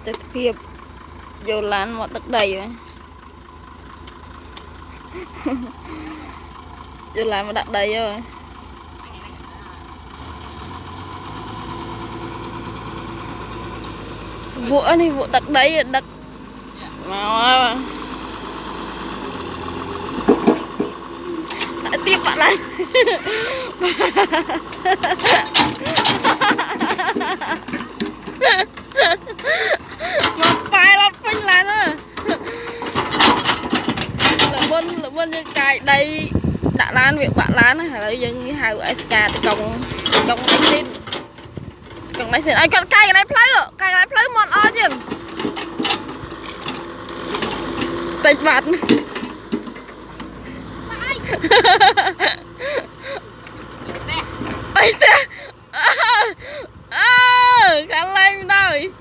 Chắc phiệp vô lan một đất đầy rồi. Vô lan một đất đầy rồi. Vụ này vụ đất đầy đất màu đã tiếp bạn này. Mà phải lót phanh lại nữa. Là bên như cái đây đã lan việc bạn lan hay là dân như hai của SK thì cộng đánh xin cộng đánh xin ai con cây này play món o chứ tịch vặt ôi xe khá lên rồi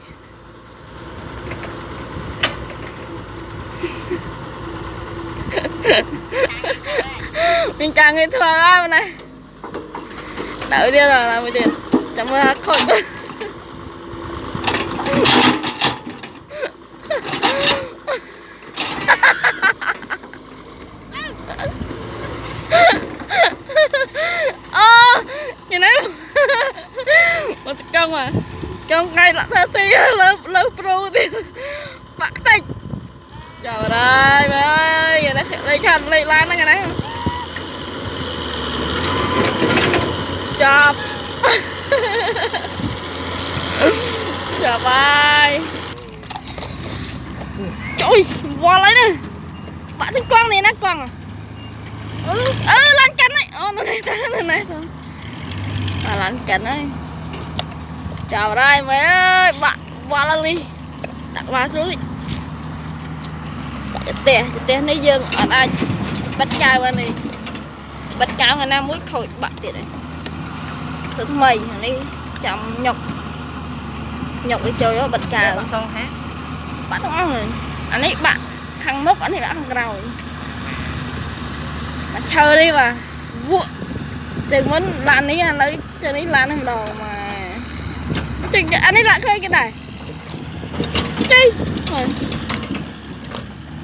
mình càng người thường á bên này đợi đi rồi làm cái tiền chẳng mơ khôi như này một công à công cây lặn theo xí lớp pro thì bắt tay trời ơi ơi người ta sẽ lấy khăn lấy lan đó cái này chọc chọc ơi trời vò lấy nè bạn thích con này nè con à lan cánh ấy nó này sao lan cánh ấy chào đây mấy ơi bạn vò lần đi đặt vào xuống đi tè này dương ở đây bắt cao bên này bắt cao ngày nam mới khôi bạn tiền này thôi mày đi chậm nhọc cái chơi đó bắt cao bạn xong hả bạn không ăn rồi anh ấy bạn thằng mốc anh thì đã thằng rau bạn chơi đi mà vua chừng muốn lan ấy lấy chơi đi lan hàng đầu mà chừng anh ấy lại khơi cái này chơi rồi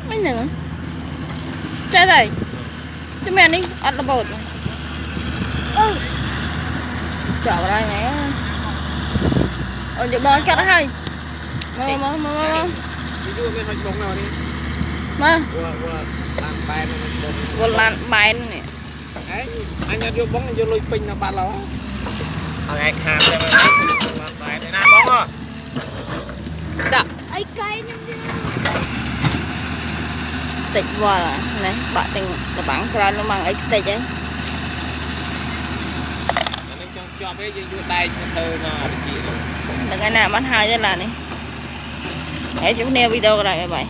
mấy nữa chơi này cái mẹ đi ăn là bột này chở vào đây mẹ giờ bò cho nó hay mà vừa lan bài này anh vô bóng vô lôi pin là ba lô ngày khám cho mình lan bài này nam bóng à đập ấy cây tịch vào này bạn tình là bạn ra nó mang ấy tịch ấy cho bé vô tay cho thơ mà là cái nào bán hai thế là này để chúng nêu video này vậy